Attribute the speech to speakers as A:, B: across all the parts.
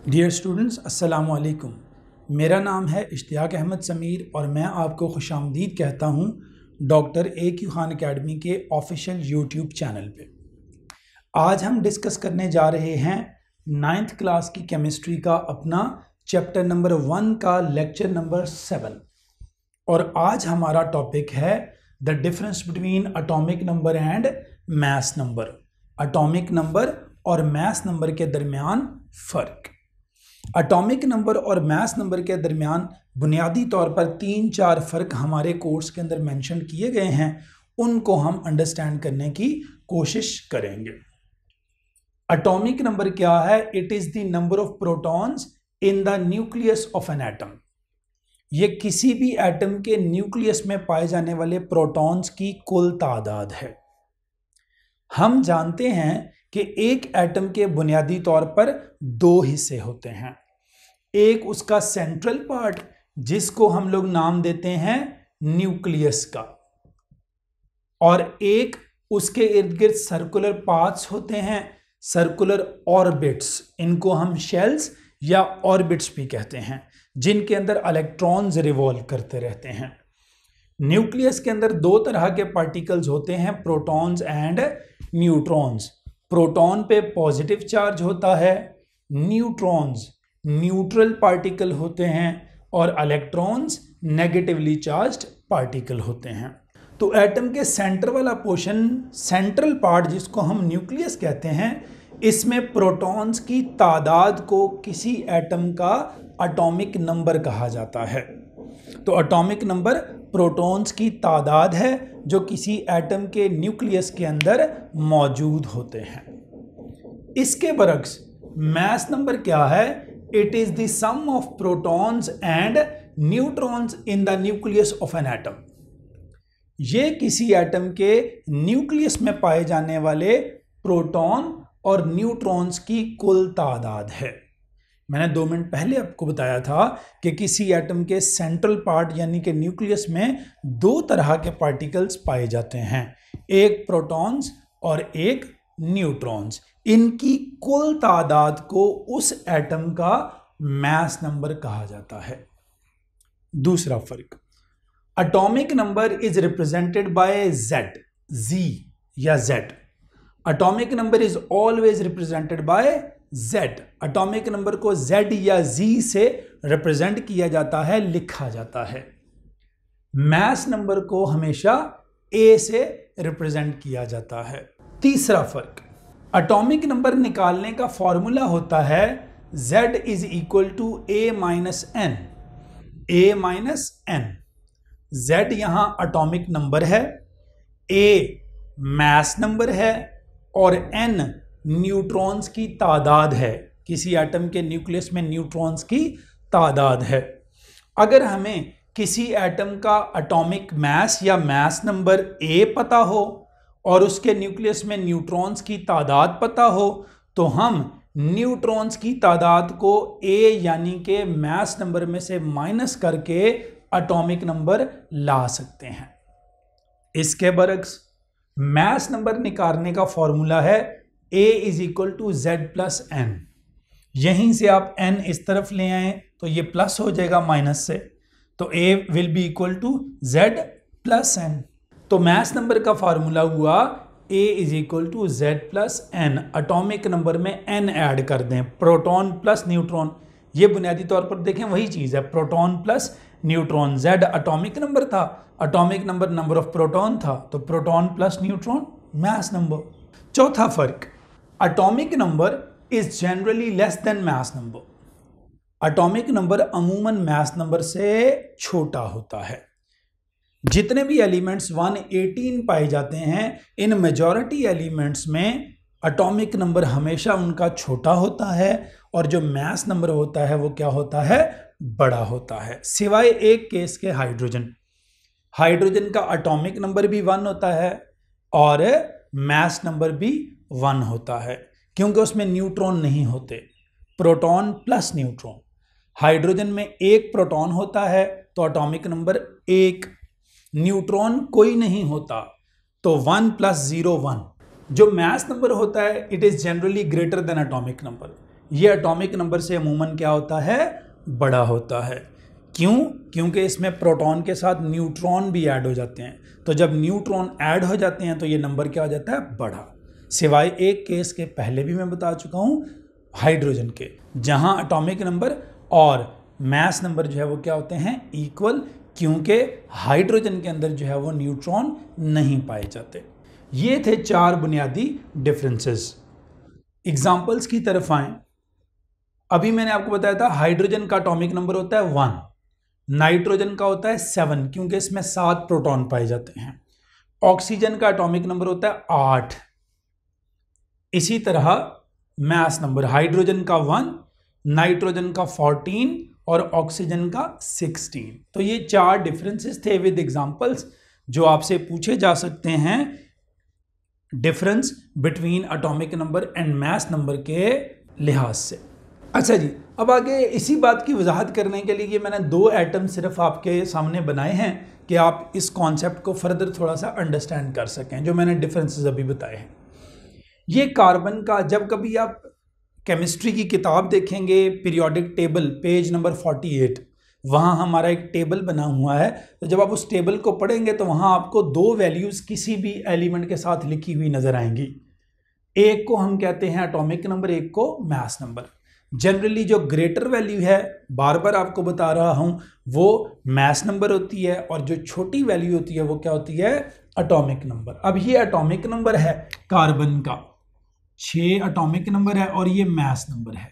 A: Dear students, अस्सलामु अलैकुम। मेरा नाम है इश्तियाक अहमद समीर और मैं आपको खुशामदीद कहता हूँ डॉक्टर ए.क्यू. खान अकेडमी के ऑफिशियल यूट्यूब चैनल पे। आज हम डिस्कस करने जा रहे हैं 9th क्लास की केमिस्ट्री का अपना चैप्टर नंबर 1 का लेक्चर नंबर 7 और आज हमारा टॉपिक है the difference between atomic number and mass number. Atomic number और मास नंबर के दरमियान फ़र्क। एटॉमिक नंबर और मास नंबर के दरमियान बुनियादी तौर पर 3-4 फ़र्क हमारे कोर्स के अंदर मेंशन किए गए हैं, उनको हम अंडरस्टैंड करने की कोशिश करेंगे। एटॉमिक नंबर क्या है? It is the number of protons in the nucleus of an atom. ये किसी भी एटम के न्यूक्लियस में पाए जाने वाले प्रोटॉन्स की कुल तादाद है। हम जानते हैं कि एक एटम के बुनियादी तौर पर 2 हिस्से होते हैं। एक उसका सेंट्रल पार्ट जिसको हम लोग नाम देते हैं न्यूक्लियस का, और एक उसके इर्द गिर्द सर्कुलर पाथ्स होते हैं, सर्कुलर ऑर्बिट्स। इनको हम शेल्स या ऑर्बिट्स भी कहते हैं, जिनके अंदर इलेक्ट्रॉन्स रिवॉल्व करते रहते हैं। न्यूक्लियस के अंदर 2 तरह के पार्टिकल्स होते हैं, प्रोटॉन्स एंड न्यूट्रॉन्स। प्रोटॉन पे पॉजिटिव चार्ज होता है, न्यूट्रॉन्स न्यूट्रल पार्टिकल होते हैं और इलेक्ट्रॉन्स नेगेटिवली चार्ज्ड पार्टिकल होते हैं। तो एटम के सेंटर वाला पोर्शन, सेंट्रल पार्ट जिसको हम न्यूक्लियस कहते हैं, इसमें प्रोटॉन्स की तादाद को किसी एटम का एटॉमिक नंबर कहा जाता है। तो एटॉमिक नंबर प्रोटॉन्स की तादाद है जो किसी एटम के न्यूक्लियस के अंदर मौजूद होते हैं। इसके बरक्स मास नंबर क्या है? It is the sum of protons and neutrons in the nucleus of an atom. ये किसी एटम के न्यूक्लियस में पाए जाने वाले प्रोटॉन और न्यूट्रॉन्स की कुल तादाद है। मैंने 2 मिनट पहले आपको बताया था कि किसी एटम के सेंट्रल पार्ट यानी कि न्यूक्लियस में 2 तरह के पार्टिकल्स पाए जाते हैं, एक प्रोटॉन्स और एक न्यूट्रॉन्स। इनकी कुल तादाद को उस एटम का मास नंबर कहा जाता है। दूसरा फर्क, atomic number is represented by Z, Z या Z। Atomic number is always represented by Z। Atomic number को Z या Z से रिप्रेजेंट किया जाता है, लिखा जाता है। मास नंबर को हमेशा A से रिप्रेजेंट किया जाता है। तीसरा फर्क, एटॉमिक नंबर निकालने का फॉर्मूला होता है Z is equal to A minus N। A minus N, Z यहां एटॉमिक नंबर है, A मास नंबर है और N न्यूट्रॉन्स की तादाद है। किसी एटम के न्यूक्लियस में न्यूट्रॉन्स की तादाद है। अगर हमें किसी एटम का एटॉमिक मास या मास नंबर A पता हो और उसके न्यूक्लियस में न्यूट्रॉन्स की तादाद पता हो, तो हम न्यूट्रॉन्स की तादाद को A यानी के मास नंबर में से माइनस करके एटॉमिक नंबर ला सकते हैं। इसके बरक्स मास नंबर निकालने का फॉर्मूला है A is equal to Z plus N। यहीं से आप N इस तरफ ले आए तो ये प्लस हो जाएगा माइनस से, तो A will be equal to Z plus N। तो मास नंबर का फार्मूला हुआ A is equal to Z plus N। Atomic number में N ऐड कर दें, प्रोटॉन प्लस न्यूट्रॉन। ये बुनियादी तौर पर देखें वही चीज़ है, proton plus neutron. Z atomic number था, atomic number number of proton था, तो proton plus neutron mass number. चौथा फर्क, atomic number is generally less than mass number. Atomic number अमूमन मास नंबर से छोटा होता है। जितने भी एलिमेंट्स 118 पाए जाते हैं, इन मेजॉरिटी एलिमेंट्स में एटॉमिक नंबर हमेशा उनका छोटा होता है और जो मास नंबर होता है वो क्या होता है? बड़ा होता है, सिवाय एक केस के, हाइड्रोजन। हाइड्रोजन का एटॉमिक नंबर भी 1 होता है और मास नंबर भी 1 होता है, क्योंकि उसमें न्यूट्रॉन नहीं होते, प्रोटॉन प्लस न्यूट्रॉन। हाइड्रोजन में एक प्रोटॉन होता है तो एटॉमिक नंबर 1, न्यूट्रॉन कोई नहीं होता तो 1 + 0 1। जो मास नंबर होता है it is generally greater than atomic number, ये एटॉमिक नंबर से अमूमन क्या होता है, बड़ा होता है। क्यों? क्योंकि इसमें प्रोटॉन के साथ न्यूट्रॉन भी ऐड हो जाते हैं, तो जब न्यूट्रॉन ऐड हो जाते हैं तो ये नंबर क्या हो जाता है, बड़ा। सिवाय एक केस के, पहले भी मैं बता चुका हूँ, हाइड्रोजन के, जहाँ एटॉमिक नंबर और मास नंबर जो है वो क्या होते हैं, इक्वल, क्योंकि हाइड्रोजन के अंदर जो है वो न्यूट्रॉन नहीं पाए जाते। ये थे 4 बुनियादी डिफरेंसेस। एग्जाम्पल्स की तरफ आएं। अभी मैंने आपको बताया था हाइड्रोजन का एटॉमिक नंबर होता है 1, नाइट्रोजन का होता है 7 क्योंकि इसमें 7 प्रोटॉन पाए जाते हैं। ऑक्सीजन का एटॉमिक नंबर होता है 8। इसी तरह मास नंबर, हाइड्रोजन का 1, नाइट्रोजन का 14 और ऑक्सीजन का 16। तो ये 4 डिफरेंसेस थे विद एग्जांपल्स जो आपसे पूछे जा सकते हैं, difference between atomic number and mass number के लिहाज से। अच्छा जी, अब आगे इसी बात की वजाहत करने के लिए मैंने 2 एटम सिर्फ आपके सामने बनाए हैं कि आप इस कॉन्सेप्ट को फर्दर थोड़ा सा अंडरस्टैंड कर सकें, जो मैंने डिफरेंसेस अभी बताए हैं। ये कार्बन का, जब कभी आप केमिस्ट्री की किताब देखेंगे, पीरियोडिक टेबल पेज नंबर 48, वहाँ हमारा एक टेबल बना हुआ है, तो जब आप उस टेबल को पढ़ेंगे तो वहाँ आपको 2 वैल्यूज़ किसी भी एलिमेंट के साथ लिखी हुई नज़र आएंगी। एक को हम कहते हैं एटॉमिक नंबर, एक को मास नंबर। जनरली जो ग्रेटर वैल्यू है, बार बार आपको बता रहा हूँ, वो मास नंबर होती है, और जो छोटी वैल्यू होती है वो क्या होती है, एटॉमिक नंबर। अब ये एटॉमिक नंबर है कार्बन का, 6 एटॉमिक नंबर है, और ये मास नंबर है।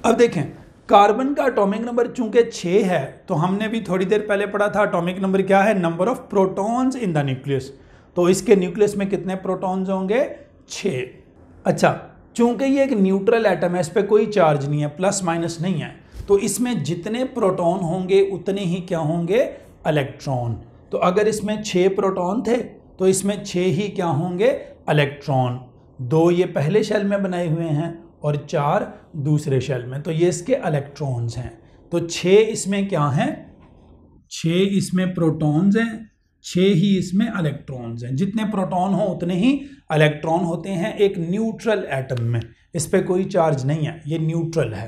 A: अब देखें, कार्बन का एटॉमिक नंबर चूंकि 6 है, तो हमने भी थोड़ी देर पहले पढ़ा था एटॉमिक नंबर क्या है, number of protons in the nucleus. तो इसके न्यूक्लियस में कितने प्रोटॉन्स होंगे, 6। अच्छा, चूंकि ये एक न्यूट्रल एटम है, इस पर कोई चार्ज नहीं है, प्लस माइनस नहीं है, तो इसमें जितने प्रोटॉन होंगे उतने ही क्या होंगे, इलेक्ट्रॉन। तो अगर इसमें 6 प्रोटॉन थे तो इसमें 6 ही क्या होंगे, इलेक्ट्रॉन। 2 ये पहले शेल में बनाए हुए हैं और 4 दूसरे शेल में, तो ये इसके इलेक्ट्रॉन्स हैं। तो 6 इसमें क्या हैं, 6 इसमें प्रोटॉन्स हैं, 6 ही इसमें इलेक्ट्रॉन्स हैं। जितने प्रोटॉन हो उतने ही इलेक्ट्रॉन होते हैं एक न्यूट्रल एटम में, इस पर कोई चार्ज नहीं है, ये न्यूट्रल है।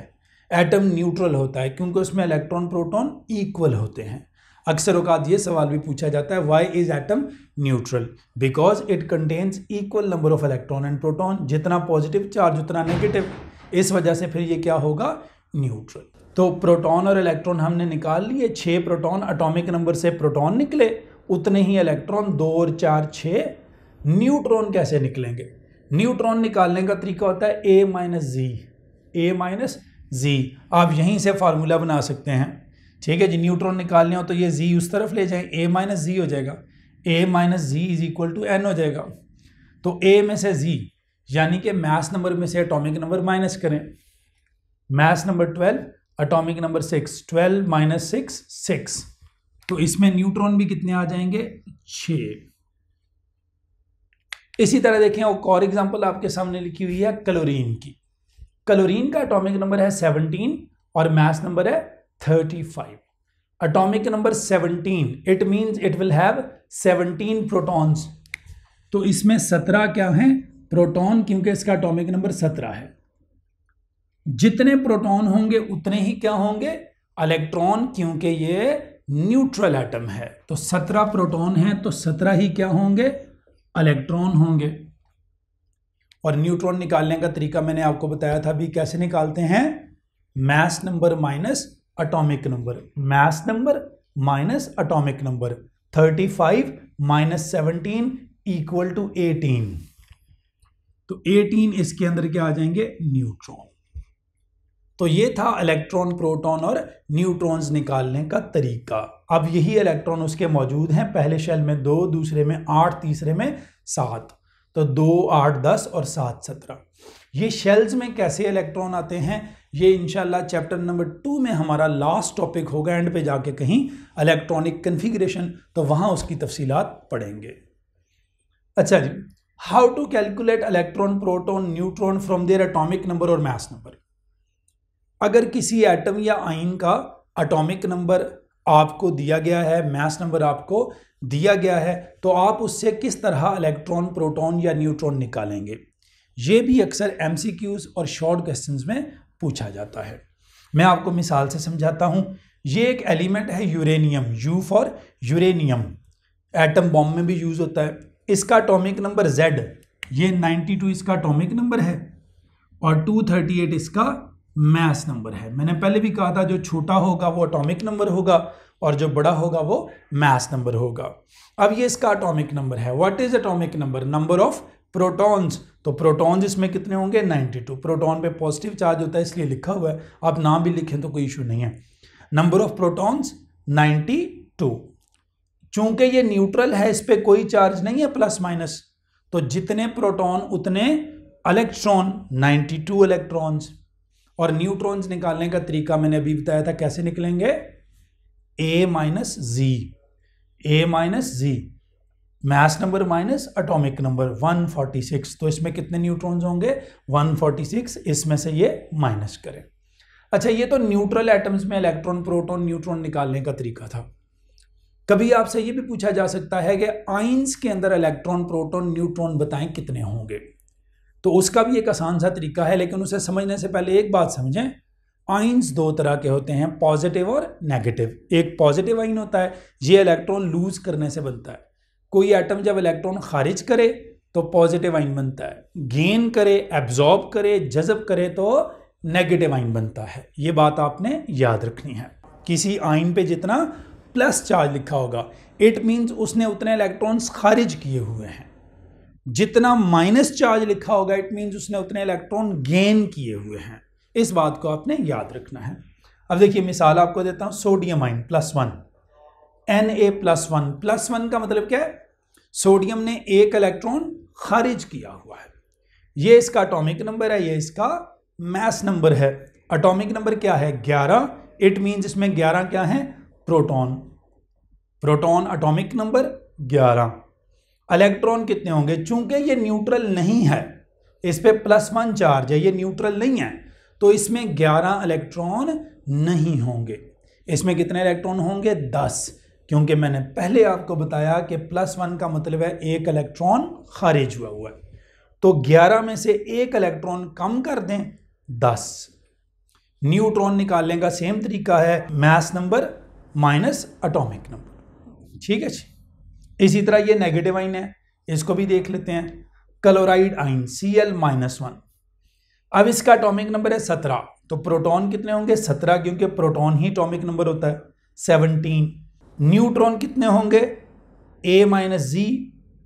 A: एटम न्यूट्रल होता है क्योंकि उसमें इलेक्ट्रॉन प्रोटॉन इक्वल होते हैं। अक्सर औकात ये सवाल भी पूछा जाता है, why is atom neutral, because it contains equal number of electron and proton, जितना पॉजिटिव चार्ज उतना नेगेटिव, इस वजह से फिर ये क्या होगा, न्यूट्रल। तो प्रोटॉन और इलेक्ट्रॉन हमने निकाल लिए, 6 प्रोटॉन एटॉमिक नंबर से प्रोटॉन निकले, उतने ही इलेक्ट्रॉन, 2 और 4 6। न्यूट्रॉन कैसे निकलेंगे, न्यूट्रॉन निकालने का तरीका होता है A माइनस जी। आप यहीं से फार्मूला बना सकते हैं, ठीक है जी। न्यूट्रॉन निकालने हो तो ये जी उस तरफ ले जाएं, A माइनस जी हो जाएगा, A minus Z is equal to N हो जाएगा। तो A में से जी यानी कि मास नंबर में से एटॉमिक नंबर माइनस करें, mass number 12, atomic number 6, 12 minus 6 6, तो इसमें न्यूट्रॉन भी कितने आ जाएंगे, 6। इसी तरह देखें, और एग्जांपल आपके सामने लिखी हुई है क्लोरीन की। क्लोरीन का एटॉमिक नंबर है 17 और मास नंबर है 35। Atomic number 17, it means it will have 17 protons. तो इसमें 17 क्या हैं, प्रोटॉन, क्योंकि इसका एटॉमिक नंबर 17 है। जितने प्रोटॉन होंगे उतने ही क्या होंगे, इलेक्ट्रॉन, क्योंकि ये न्यूट्रल एटम है। तो 17 प्रोटॉन हैं तो 17 ही क्या होंगे, इलेक्ट्रॉन होंगे। और न्यूट्रॉन निकालने का तरीका मैंने आपको बताया था भी, कैसे निकालते हैं, mass number minus atomic number, mass number minus atomic number. 35 minus 17 equal to 18, तो 18 इसके अंदर क्या आ जाएंगे, न्यूट्रॉन। तो ये था इलेक्ट्रॉन, प्रोटॉन और न्यूट्रॉन्स निकालने का तरीका। अब यही इलेक्ट्रॉन उसके मौजूद हैं, पहले शेल में 2, दूसरे में 8, तीसरे में 7, तो 2 8 10 और 7 17। ये शेल्स में कैसे इलेक्ट्रॉन आते हैं, ये इंशाल्लाह चैप्टर नंबर 2 में हमारा लास्ट टॉपिक होगा, एंड पे जाके कहीं इलेक्ट्रॉनिक कन्फिग्रेशन, तो वहां उसकी तफसीलात पढ़ेंगे। अच्छा जी, how to calculate electron, proton, neutron from their atomic number और मास नंबर। अगर किसी एटम या आयन का एटॉमिक नंबर आपको दिया गया है, मास नंबर आपको दिया गया है, तो आप उससे किस तरह इलेक्ट्रॉन, प्रोटॉन या न्यूट्रॉन निकालेंगे। ये भी अक्सर MCQs और शॉर्ट क्वेश्चंस में पूछा जाता है। मैं आपको मिसाल से समझाता हूँ। ये एक एलिमेंट है uranium, you for uranium, atom bomb में भी यूज होता है। इसका एटॉमिक नंबर Z, ये 92 इसका एटॉमिक नंबर है और 238 इसका मास नंबर है। मैंने पहले भी कहा था जो छोटा होगा वो एटॉमिक नंबर होगा और जो बड़ा होगा वो मास नंबर होगा। अब ये इसका एटॉमिक नंबर है। What is atomic number? Number of protons. तो प्रोटॉन्स इसमें कितने होंगे? 92। प्रोटॉन पे पॉजिटिव चार्ज होता है इसलिए लिखा हुआ है, आप नाम भी लिखें तो कोई इशू नहीं है। Number of protons 92। चूंकि ये न्यूट्रल है, इस पे कोई चार्ज नहीं है प्लस माइनस, तो जितने प्रोटॉन उतने इलेक्ट्रॉन, 92 इलेक्ट्रॉन्स। और न्यूट्रॉन्स निकालने का तरीका मैंने अभी बताया था, कैसे निकलेंगे? A minus Z, A minus Z, mass number minus atomic number 146। तो इसमें कितने न्यूट्रॉन्स होंगे? 146। इसमें से ये माइनस करें। अच्छा, ये तो न्यूट्रल एटम्स में इलेक्ट्रॉन, प्रोटॉन, न्यूट्रॉन निकालने का तरीका था। कभी आपसे ये भी पूछा जा सकता है कि आयंस के अंदर इलेक्ट्रॉन, प्रोटॉन, न्यूट्रॉन बताएं कितने होंगे। तो उसका भी एक आसान सा तरीका है, लेकिन उसे समझने से पहले एक बात समझें। आयंस दो तरह के होते हैं, पॉजिटिव और नेगेटिव। एक पॉजिटिव आयन होता है, ये इलेक्ट्रॉन लूज करने से बनता है। कोई एटम जब इलेक्ट्रॉन खारिज करे तो पॉजिटिव आयन बनता है, गेन करे, एब्जॉर्ब करे, जज़ब करे तो नेगेटिव आयन बनता है। ये बात आपने याद रखनी है। किसी आयन पे जितना प्लस चार्ज लिखा होगा, इट मीन्स उसने उतने इलेक्ट्रॉन्स खारिज किए हुए हैं। जितना माइनस चार्ज लिखा होगा, इट मीन्स उसने उतने इलेक्ट्रॉन गेन किए हुए हैं। इस बात को आपने याद रखना है। अब देखिए मिसाल आपको देता हूं, सोडियम आयन +1, Na+1। +1 का मतलब क्या है? सोडियम ने एक इलेक्ट्रॉन खारिज किया हुआ है। ये इसका एटॉमिक नंबर है, ये इसका मास नंबर है। एटॉमिक नंबर क्या है? 11। इट मीन्स इसमें 11 क्या है? Proton. Proton atomic number 11। Electron कितने होंगे? चूंकि ये न्यूट्रल नहीं है, इस पे +1 चार्ज है, ये न्यूट्रल नहीं है, तो इसमें 11 इलेक्ट्रॉन नहीं होंगे। इसमें कितने इलेक्ट्रॉन होंगे? 10, क्योंकि मैंने पहले आपको बताया कि +1 का मतलब है एक इलेक्ट्रॉन खारिज हुआ है। तो 11 में से एक इलेक्ट्रॉन कम कर दें, 10। न्यूट्रॉन निकालने का सेम तरीका है, मास नंबर माइनस एटॉमिक नंबर। ठीक है जी। इसी तरह ये नेगेटिव आयन है, इसको भी देख लेते हैं। Chloride ion Cl-1। अब इसका एटॉमिक नंबर है 17। तो प्रोटॉन कितने होंगे? 17, क्योंकि प्रोटॉन ही एटॉमिक नंबर होता है। 17। न्यूट्रॉन कितने होंगे? A-Z,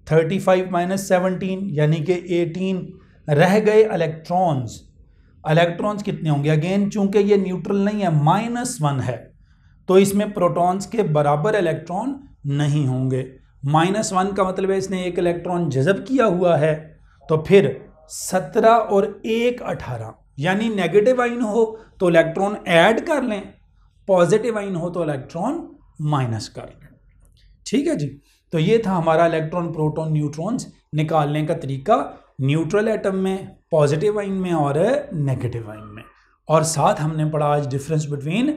A: 35 - 17 यानी कि 18। रह गए इलेक्ट्रॉन्स। इलेक्ट्रॉन्स कितने होंगे? अगेन चूंकि ये न्यूट्रल नहीं है, -1 है, तो इसमें प्रोटॉन्स के बराबर इलेक्ट्रॉन नहीं होंगे। -1 का मतलब है इसने एक इलेक्ट्रॉन जज़ब किया हुआ है। तो फिर 17 और 1 18, यानी नेगेटिव आयन हो तो इलेक्ट्रॉन ऐड कर लें, पॉजिटिव आयन हो तो इलेक्ट्रॉन माइनस कर लें। ठीक है जी। तो ये था हमारा इलेक्ट्रॉन, प्रोटॉन, न्यूट्रॉन्स निकालने का तरीका, न्यूट्रल एटम में, पॉजिटिव आयन में और नेगेटिव आयन में। और साथ हमने पढ़ा आज difference between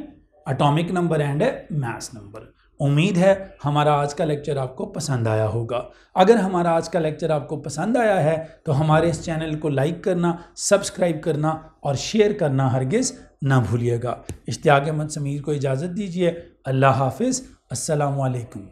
A: atomic number and mass number. उम्मीद है हमारा आज का लेक्चर आपको पसंद आया होगा। अगर हमारा आज का लेक्चर आपको पसंद आया है तो हमारे इस चैनल को लाइक करना, सब्सक्राइब करना और शेयर करना हरगिज़ ना भूलिएगा। इश्तियाक अहमद समीर को इजाज़त दीजिए। अल्लाह हाफिज़। अस्सलामु अलैकुम।